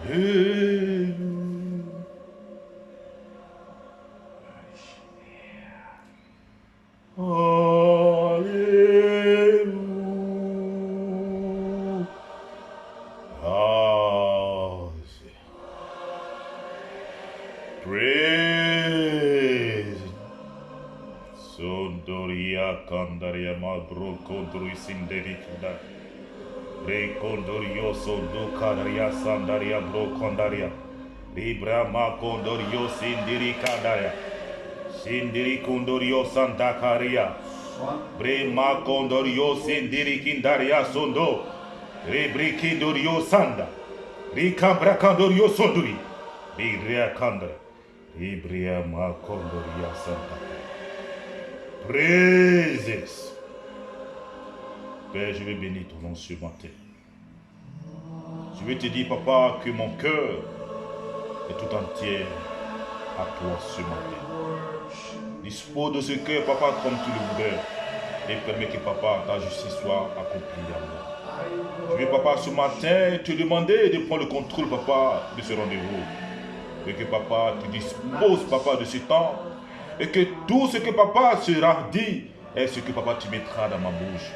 Alléluia. Praise. Sondoria Kandaria Mabro Kondori Sinderi Kanda. Re Kondorio Sondo Kandaria Sandaria Bro Kondaria. Libra Ma Kondorio Sindiri Kandaria. Sindiri Kondorio Santakaria. Bre Ma Kondorio Sindiri Kindaria Sondo. Re Brikindorio Sanda. Rikambra Kandorio Sonduri. Libria Kandra. Libria Ma Kondoria Santa. Praises. Père, je vais bénir ton nom ce matin. Je vais te dire, papa, que mon cœur est tout entier à toi ce matin. Dispose de ce cœur, papa, comme tu le voudrais. Et permets que, papa, ta justice soit accomplie en moi. Je vais, papa, ce matin, te demander de prendre le contrôle, papa, de ce rendez-vous. Et que, papa, tu disposes, papa, de ce temps. Et que tout ce que papa sera dit est ce que papa tu mettras dans ma bouche.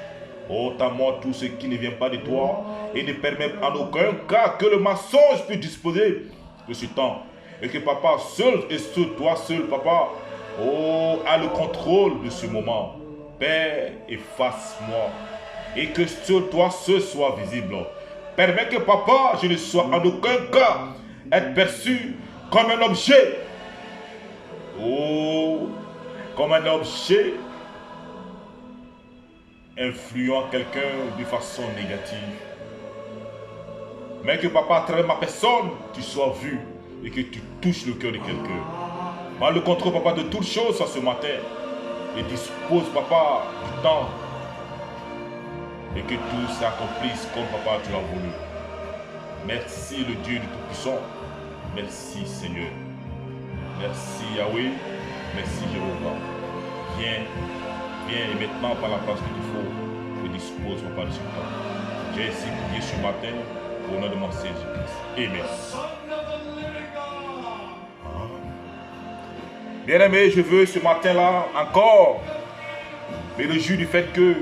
Ôte à moi tout ce qui ne vient pas de toi et ne permet en aucun cas que le mensonge puisse disposer de ce temps. Et que papa seul et seul, toi seul papa, a le contrôle de ce moment. Père, efface-moi. Et que seul toi seul soit visible. Permets que papa, je ne sois en aucun cas être perçu comme un objet. Comme un objet influant quelqu'un de façon négative. Mais que papa, à travers ma personne, tu sois vu et que tu touches le cœur de quelqu'un. Prends le contrôle, papa, de toutes choses ce matin. Et dispose, papa, du temps. Et que tout s'accomplisse comme papa tu l'as voulu. Merci le Dieu du Tout-Puissant. Merci Seigneur. Merci Yahweh, merci Jéhovah. Viens et maintenant par la place qu'il te faut, je dispose papa de ce temps. J'ai ainsi prié ce matin au nom de mon Seigneur Jésus-Christ. Amen. Bien-aimé, je veux ce matin-là encore me réjouir du fait que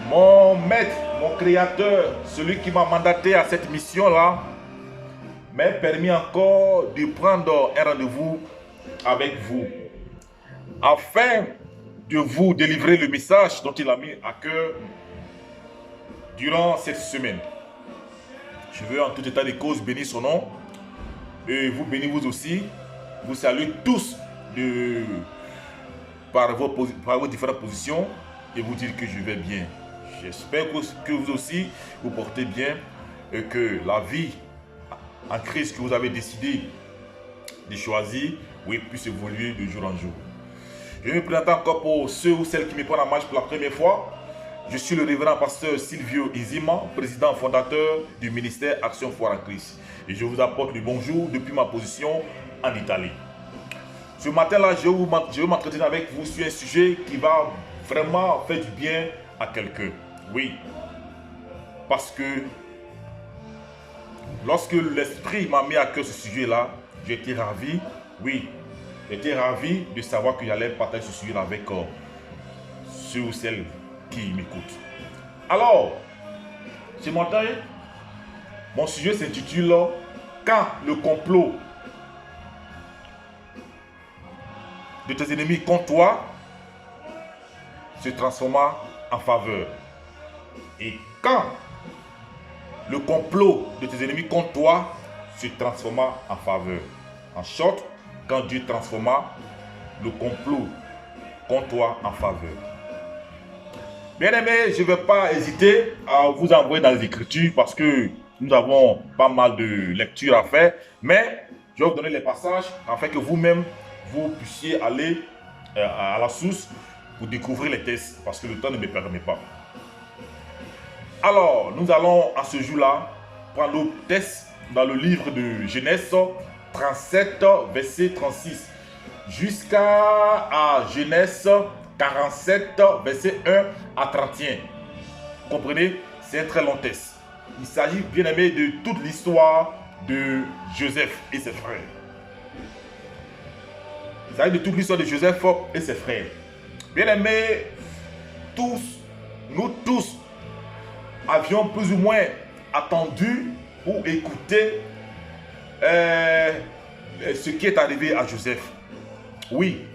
mon maître, mon créateur, celui qui m'a mandaté à cette mission-là, m'a permis encore de prendre un rendez-vous avec vous afin de vous délivrer le message dont il a mis à cœur durant cette semaine. Je veux en tout état de cause bénir son nom et vous bénir vous aussi. Vous saluer tous par vos différentes positions et vous dire que je vais bien. J'espère que vous aussi vous portez bien et que la vie en Christ que vous avez décidé de choisir, oui, puisse évoluer de jour en jour. Je me présente encore pour ceux ou celles qui me prennent en marche pour la première fois. Je suis le révérend pasteur Silvio Izima, président fondateur du ministère Action Foi en Christ. Et je vous apporte le bonjour depuis ma position en Italie. Ce matin-là, je vais m'entretenir avec vous sur un sujet qui va vraiment faire du bien à quelqu'un. Oui, parce que lorsque l'Esprit m'a mis à cœur ce sujet-là, j'ai été ravi, oui, j'étais ravi de savoir que j'allais partager ce sujet-là avec ceux ou celles qui m'écoutent. Alors, ce matin, mon sujet s'intitule « Quand le complot de tes ennemis contre toi se transforma en faveur. » Et quand le complot de tes ennemis contre toi se transforma en faveur. En short, quand Dieu transforma le complot contre toi en faveur. Bien aimé, je ne vais pas hésiter à vous envoyer dans les Écritures parce que nous avons pas mal de lectures à faire. Mais je vais vous donner les passages afin que vous-même, vous puissiez aller à la source pour découvrir les textes parce que le temps ne me permet pas. Alors, nous allons à ce jour-là prendre le texte dans le livre de Genèse 37, verset 36, jusqu'à Genèse 47, verset 1 à 31. Vous comprenez? C'est un très long texte. Il s'agit, bien aimé, de toute l'histoire de Joseph et ses frères. Il s'agit de toute l'histoire de Joseph et ses frères. Bien aimé, nous tous, avions plus ou moins attendu ou écouté ce qui est arrivé à Joseph. Oui.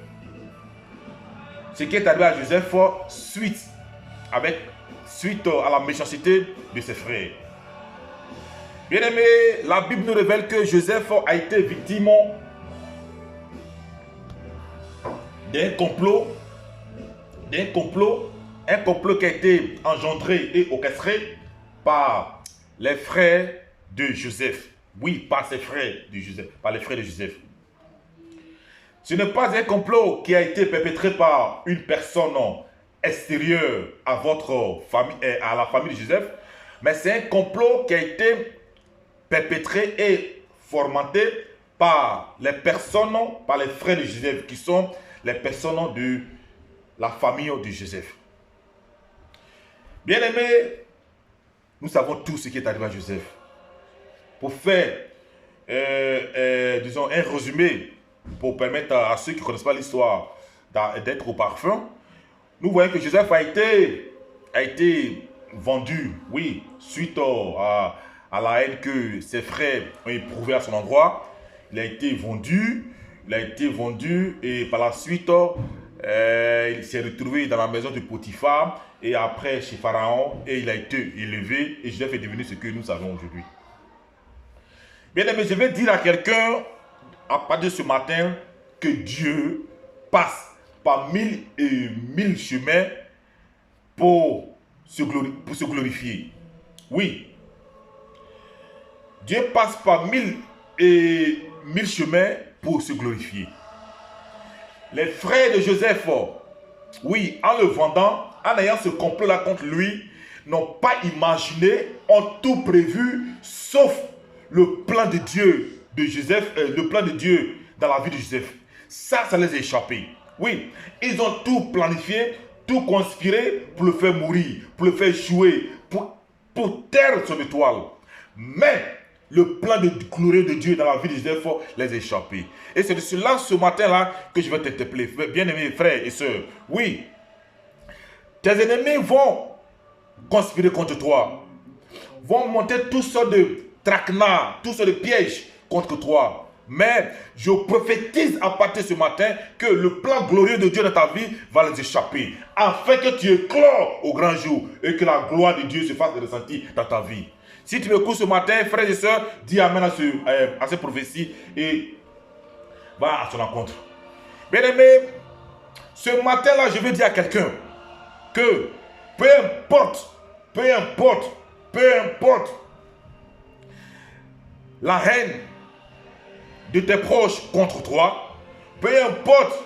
Ce qui est arrivé à Joseph suite à la méchanceté de ses frères. Bien aimé, la Bible nous révèle que Joseph a été victime d'un complot qui a été engendré et orchestré par les frères de Joseph. Oui, par ses frères de Joseph, par les frères de Joseph. Ce n'est pas un complot qui a été perpétré par une personne extérieure à votre famille, à la famille de Joseph, mais c'est un complot qui a été perpétré et fomenté par les personnes, par les frères de Joseph, qui sont les personnes de la famille de Joseph. Bien aimé, nous savons tous ce qui est arrivé à Joseph. Pour faire, disons, un résumé, pour permettre à ceux qui ne connaissent pas l'histoire d'être au parfum, nous voyons que Joseph a été vendu, oui, suite à la haine que ses frères ont éprouvée à son endroit. Il a été vendu et par la suite, il s'est retrouvé dans la maison de Potiphar et après chez Pharaon et il a été élevé et Joseph est devenu ce que nous savons aujourd'hui. Bien aimé, je vais dire à quelqu'un à partir de ce matin que Dieu passe par mille et mille chemins pour se glorifier. Oui. Dieu passe par mille et mille chemins pour se glorifier. Les frères de Joseph, oui, en le vendant, en ayant ce complot-là contre lui, n'ont pas imaginé, ont tout prévu, sauf le plan de Dieu de Joseph, le plan de Dieu dans la vie de Joseph. Ça les a échappés. Oui, ils ont tout planifié, tout conspiré pour le faire mourir, pour le faire échouer, pour taire son étoile. Mais le plan de glorieux de Dieu dans la vie de Joseph les a échappés. Et c'est de cela, ce matin-là, que je vais t'interpeller. Bien-aimés frères et sœurs, oui, tes ennemis vont conspirer contre toi, vont monter toutes sortes de traquenards, toutes sortes de pièges contre toi. Mais je prophétise à partir de ce matin que le plan glorieux de Dieu dans ta vie va les échapper, afin que tu éclores au grand jour et que la gloire de Dieu se fasse ressentir dans ta vie. Si tu me écoutes ce matin, frères et sœurs, dis amen à cette prophétie et va à son rencontre. Bien aimé, ce matin-là, je veux dire à quelqu'un que peu importe la haine de tes proches contre toi, peu importe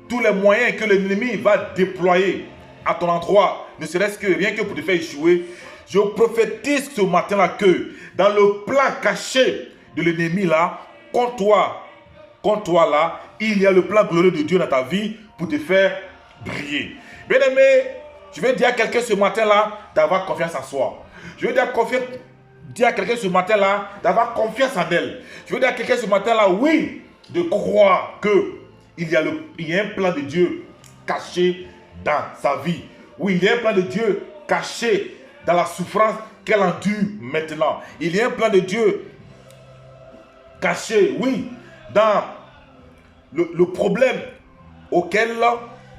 tous les moyens que l'ennemi va déployer à ton endroit, ne serait-ce que rien que pour te faire échouer, je prophétise ce matin-là que dans le plan caché de l'ennemi là, contre toi là, il y a le plan glorieux de Dieu dans ta vie pour te faire briller. Bien aimé, je vais dire à quelqu'un ce matin-là d'avoir confiance en soi. Je vais dire à quelqu'un ce matin-là d'avoir confiance en elle. Je veux dire à quelqu'un ce matin-là, oui, de croire qu'il y a un plan de Dieu caché dans sa vie. Oui, il y a un plan de Dieu caché dans la souffrance qu'elle endure maintenant. Il y a un plan de Dieu caché, oui, dans le problème auquel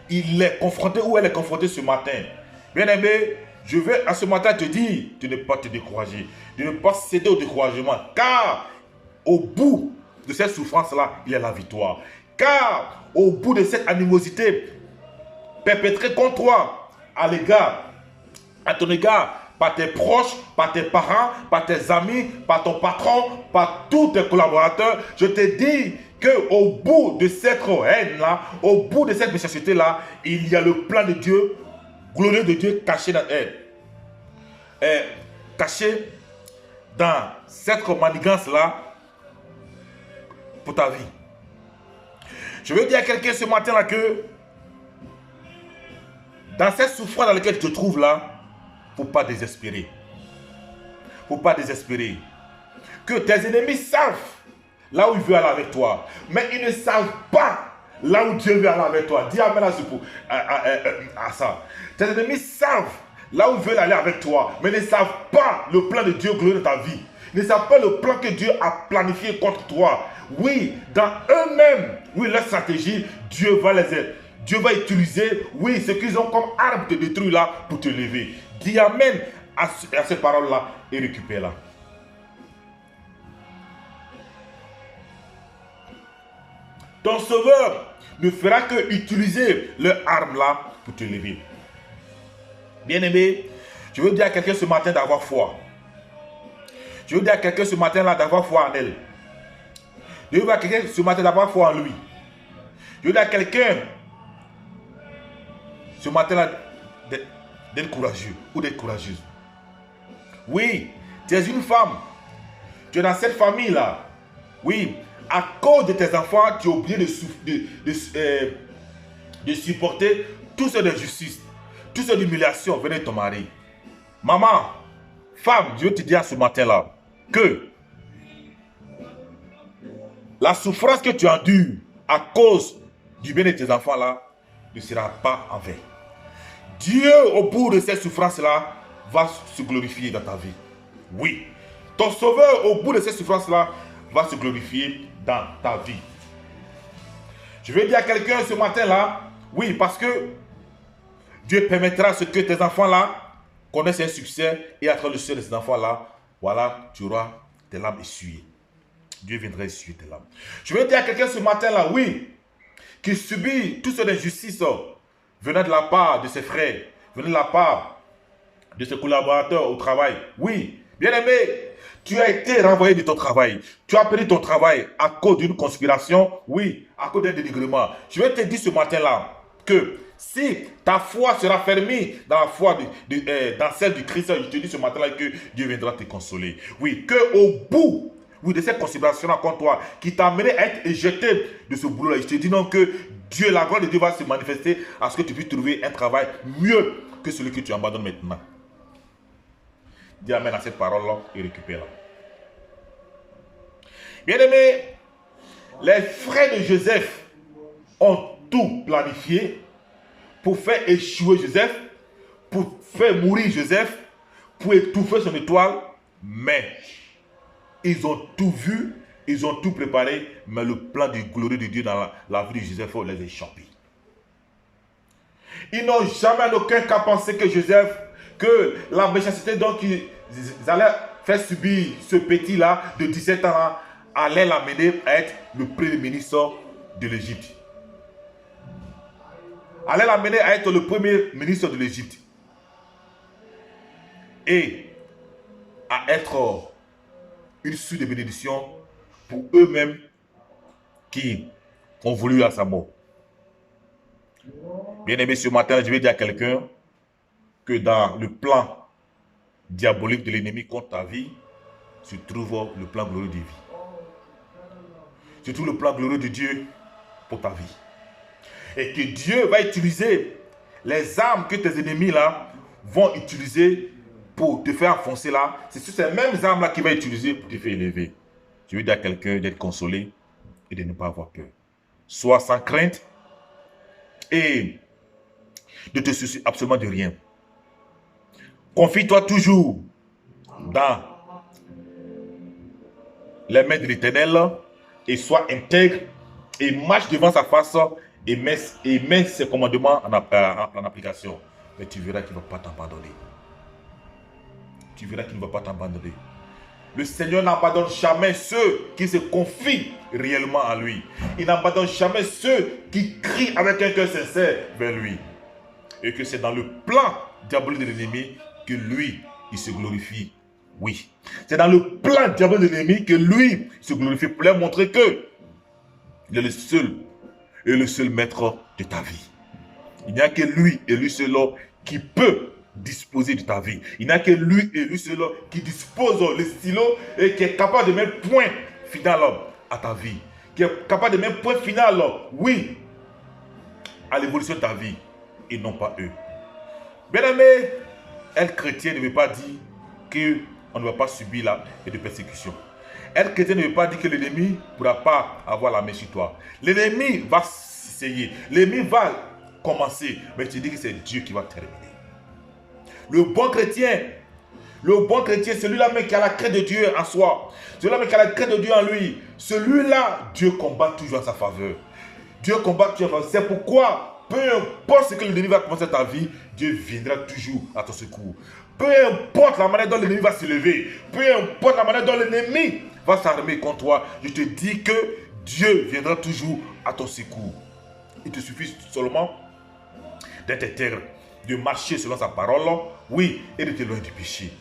il est confronté ou elle est confrontée ce matin. Bien aimé, je vais à ce matin te dire de ne pas te décourager, de ne pas céder au découragement, car au bout de cette souffrance-là, il y a la victoire. Car au bout de cette animosité perpétrée contre toi, à ton égard, par tes proches, par tes parents, par tes amis, par ton patron, par tous tes collaborateurs, je te dis qu'au bout de cette haine-là, au bout de cette méchanceté-là, il y a le plan de Dieu, glorieux de Dieu caché dans elle. Caché dans cette manigance-là pour ta vie. Je veux dire à quelqu'un ce matin-là que dans cette souffrance dans laquelle tu te trouves là, Faut pas désespérer. Faut pas désespérer. Que tes ennemis savent là où il veut aller avec toi. Mais ils ne savent pas là où Dieu veut aller avec toi. Dis amen à ça. Tes ennemis savent là où ils veulent aller avec toi. Mais ne savent pas le plan de Dieu glorieux dans ta vie. Ils ne savent pas le plan que Dieu a planifié contre toi. Oui, dans eux-mêmes, oui, leur stratégie, Dieu va utiliser, oui, ce qu'ils ont comme arme de détruire là pour te lever. Dis amen à ces paroles-là et récupère-la. Ton sauveur ne fera que utiliser leur arme là pour te lever. Bien-aimé, je veux dire à quelqu'un ce matin d'avoir foi. Je veux dire à quelqu'un ce matin là d'avoir foi en elle. Je veux dire à quelqu'un ce matin d'avoir foi en lui. Je veux dire à quelqu'un ce matin là d'être courageux ou d'être courageuse. Oui, tu es une femme. Tu es dans cette famille là. Oui, à cause de tes enfants, tu as oublié de supporter tout ce d'injustice, tout ce d'humiliation venant de ton mari. Maman, femme, je veux te dire ce matin-là que la souffrance que tu endures à cause du bien de tes enfants-là ne sera pas en vain. Dieu, au bout de cette souffrance-là, va se glorifier dans ta vie. Oui, ton sauveur, au bout de cette souffrance-là, va se glorifier dans ta vie. Je vais dire à quelqu'un ce matin-là, oui, parce que Dieu permettra à ce que tes enfants-là connaissent un succès et à travers le succès de ces enfants-là, voilà, tu auras tes larmes essuyées. Dieu viendra essuyer tes larmes. Je vais dire à quelqu'un ce matin-là, oui, qui subit toute cette injustice venant de la part de ses frères, venant de la part de ses collaborateurs au travail. Oui, bien-aimé, tu as été renvoyé de ton travail. Tu as perdu ton travail à cause d'une conspiration. Oui, à cause d'un dénigrement. Je vais te dire ce matin-là que si ta foi sera fermée dans la foi dans celle du Christ, je te dis ce matin-là que Dieu viendra te consoler. Oui, qu'au bout de cette conspiration contre toi qui t'a amené à être éjecté de ce boulot-là, je te dis non que Dieu, la gloire de Dieu va se manifester à ce que tu puisses trouver un travail mieux que celui que tu abandonnes maintenant. Dis amen à cette parole-là et récupère-la. Bien-aimé, les frères de Joseph ont tout planifié pour faire échouer Joseph, pour faire mourir Joseph, pour étouffer son étoile, mais ils ont tout vu, ils ont tout préparé, mais le plan du glorieux de Dieu dans la vie de Joseph les a échappés. Ils n'ont jamais en aucun cas pensé que Joseph, que la méchanceté dont ils allaient faire subir ce petit-là de 17 ans allait l'amener à être le premier ministre de l'Égypte. Allait l'amener à être le premier ministre de l'Égypte. Et à être une source de bénédiction pour eux-mêmes qui ont voulu à sa mort. Bien-aimé, ce matin, je vais dire à quelqu'un que dans le plan diabolique de l'ennemi contre ta vie, se trouve le plan glorieux de vie. Se trouve le plan glorieux de Dieu pour ta vie. Et que Dieu va utiliser les armes que tes ennemis là vont utiliser pour te faire enfoncer là. C'est sur ces mêmes armes là qu'il va utiliser pour te faire élever. Je veux dire à quelqu'un d'être consolé et de ne pas avoir peur. Sois sans crainte et ne te soucie absolument de rien. Confie-toi toujours dans les mains de l'Éternel et sois intègre et marche devant sa face et mets ses commandements en application. Mais tu verras qu'il ne va pas t'abandonner. Tu verras qu'il ne va pas t'abandonner. Le Seigneur n'abandonne jamais ceux qui se confient réellement à lui. Il n'abandonne jamais ceux qui crient avec un cœur sincère vers lui. Et que c'est dans le plan diabolique de l'ennemi que lui, il se glorifie. Oui. C'est dans le plan diabolique de l'ennemi que lui se glorifie pour lui montrer que il est le seul et le seul maître de ta vie. Il n'y a que lui et lui seul qui peut disposer de ta vie. Il n'y a que lui et lui seul qui dispose le stylo et qui est capable de mettre point final à ta vie. Qui est capable de mettre point final, oui, à l'évolution de ta vie et non pas eux. Bien aimé, Être chrétien ne veut pas dire qu'on ne va pas subir de persécution. Être chrétien ne veut pas dire que l'ennemi ne pourra pas avoir la main sur toi. L'ennemi va s'essayer. L'ennemi va commencer. Mais je te dis que c'est Dieu qui va terminer. Le bon chrétien, celui-là même qui a la crainte de Dieu en soi, celui-là même qui a la crainte de Dieu en lui, celui-là, Dieu combat toujours en sa faveur. Dieu combat toujours en sa faveur. C'est pourquoi, peu importe ce que l'ennemi va commencer ta vie, Dieu viendra toujours à ton secours. Peu importe la manière dont l'ennemi va se lever, peu importe la manière dont l'ennemi va s'armer contre toi, je te dis que Dieu viendra toujours à ton secours. Il te suffit seulement d'être intègre, de marcher selon sa parole, oui, et de t'éloigner du péché.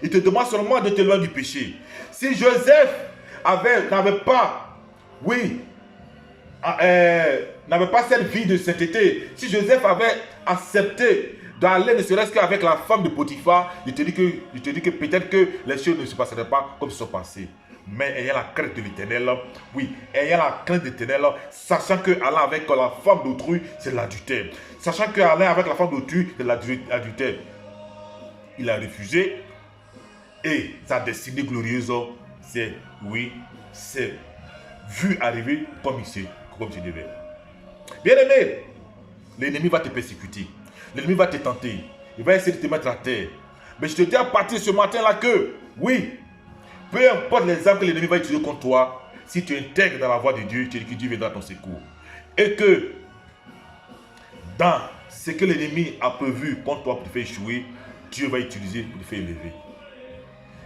Il te demande seulement de t'éloigner du péché. Si Joseph n'avait pas, oui, n'avait pas cette vie de sainteté, si Joseph avait accepté d'aller ne serait-ce qu'avec la femme de Potiphar, je te dis que peut-être que les choses ne se passeraient pas comme se sont passées. Mais ayant la crainte de l'Éternel, oui, ayant la crainte de l'Éternel, sachant que aller avec la femme d'autrui, c'est l'adultère. Sachant que aller avec la femme d'autrui, c'est l'adultère. Il a refusé et sa destinée glorieuse, c'est, oui, c'est vu arriver comme il devait. Bien aimé, l'ennemi va te persécuter. L'ennemi va te tenter. Il va essayer de te mettre à terre. Mais je te dis à partir de ce matin-là que, oui, peu importe les armes que l'ennemi va utiliser contre toi, si tu intègres dans la voie de Dieu, tu dis que Dieu viendra à ton secours. Et que dans ce que l'ennemi a prévu contre toi pour te faire échouer, Dieu va utiliser pour te faire élever.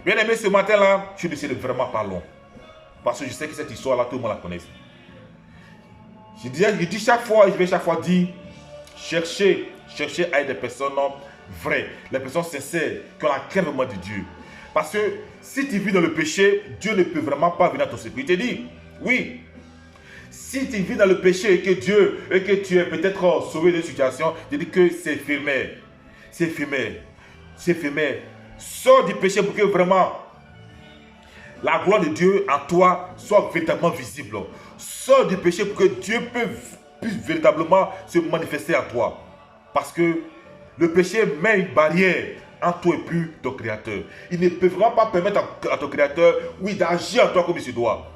Bien aimé, ce matin-là, je ne sais vraiment pas long. Parce que je sais que cette histoire-là, tout le monde la connaît. Je dis chaque fois, je vais chaque fois dire, cherchez à être des personnes vraies, les personnes sincères, qui ont la crainte vraiment de Dieu. Parce que si tu vis dans le péché, Dieu ne peut vraiment pas venir à ton secours. Il te dit, oui, si tu vis dans le péché et que tu es peut-être sauvé d'une situation, il te dit que c'est éphémère. C'est éphémère. C'est éphémère. Sors du péché pour que vraiment la gloire de Dieu en toi soit véritablement visible. Sors du péché pour que Dieu puisse véritablement se manifester à toi. Parce que le péché met une barrière entre toi et puis ton Créateur. Il ne peut vraiment pas permettre à ton Créateur, oui, d'agir en toi comme il se doit.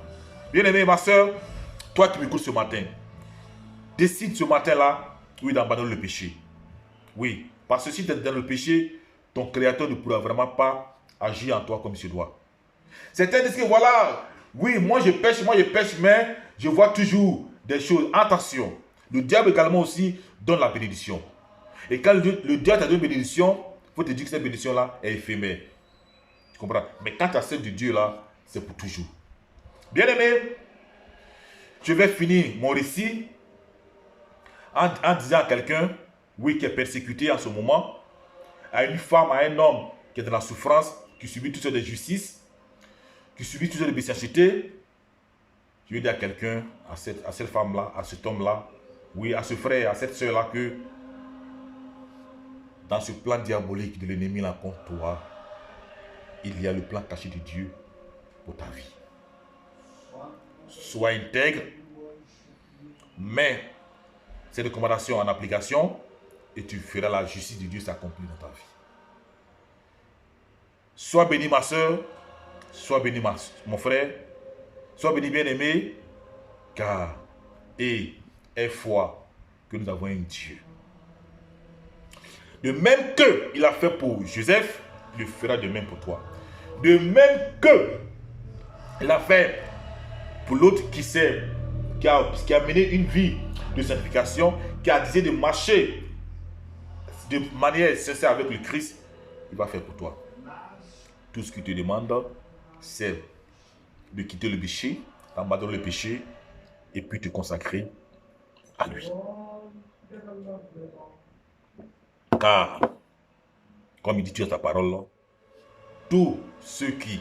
Bien aimé, ma soeur, toi qui m'écoutes ce matin, décide ce matin-là, oui, d'abandonner le péché. Oui, parce que si tu es dans le péché, ton Créateur ne pourra vraiment pas agir en toi comme il se doit. Certains disent que voilà, oui, moi je pêche, mais je vois toujours des choses. Attention, le diable également aussi donne la bénédiction. Et quand le diable t'a donné une bénédiction, il faut te dire que cette bénédiction-là est éphémère. Tu comprends? Mais quand tu as celle de Dieu-là, c'est pour toujours. Bien aimé, je vais finir mon récit en disant à quelqu'un, oui, qui est persécuté en ce moment, à une femme, à un homme qui est dans la souffrance, qui subit toutes sortes de justice, qui subit toutes sortes de méchanceté. Je vais dire à quelqu'un, à cette femme-là, à cet homme-là, oui, à ce frère, à cette soeur-là, que dans ce plan diabolique de l'ennemi là contre toi, il y a le plan caché de Dieu pour ta vie. Sois intègre, mets ces recommandations en application et tu feras la justice de Dieu s'accomplir dans ta vie. Sois béni ma soeur, sois béni mon frère, sois béni bien-aimé, car aie foi que nous avons un Dieu. De même qu'il a fait pour Joseph, il le fera de même pour toi. De même qu'il a fait pour l'autre qui a mené une vie de sanctification, qui a décidé de marcher de manière sincère avec le Christ, il va faire pour toi. Tout ce qu'il te demande, c'est de quitter le péché, d'abandonner le péché et puis te consacrer à lui. Car, comme il dit dans sa parole, tous ceux qui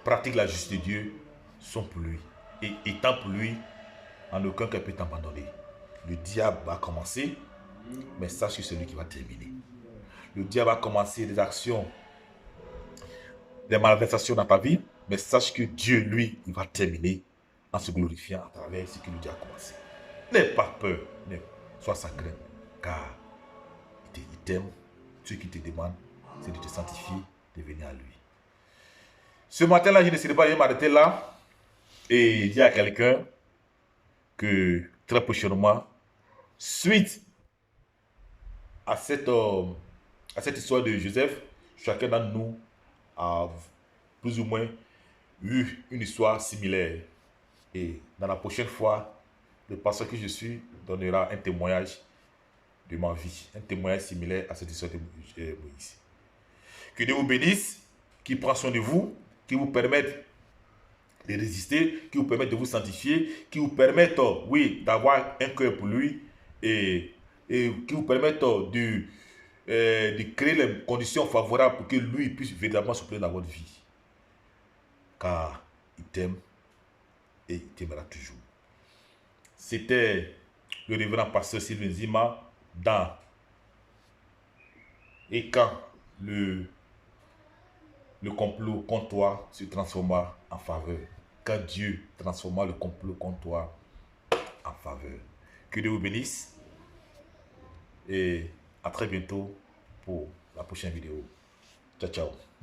pratiquent la justice de Dieu sont pour lui. Et étant pour lui, en aucun cas peut t'abandonner. Le diable va commencer, mais sache que c'est lui qui va terminer. Le diable va commencer des actions, des malversations dans ta vie, mais sache que Dieu, lui, il va terminer en se glorifiant à travers ce que le diable a commencé. N'aie pas peur, sois sacré, car il t'aime ce qu'il te demande, c'est de te sanctifier, de venir à lui. Ce matin-là, je ne serai pas m'arrêter là et dire à quelqu'un que très prochainement, suite à cette histoire de Joseph, chacun d'entre nous a plus ou moins eu une histoire similaire. Et dans la prochaine fois, le pasteur que je suis donnera un témoignage de ma vie, un témoignage similaire à cette histoire de Moïse. Que Dieu vous bénisse, qui prend soin de vous, qui vous permette de résister, qui vous permette de vous sanctifier, qui vous permette, oui, d'avoir un cœur pour lui et qui vous permette de créer les conditions favorables pour que lui puisse véritablement se plaire dans votre vie. Car il t'aime et il t'aimera toujours. C'était le révérend pasteur Sylvain Zima dans Et quand le complot contre toi se transforma en faveur. Quand Dieu transforma le complot contre toi en faveur. Que Dieu vous bénisse. Et à très bientôt pour la prochaine vidéo. Ciao, ciao.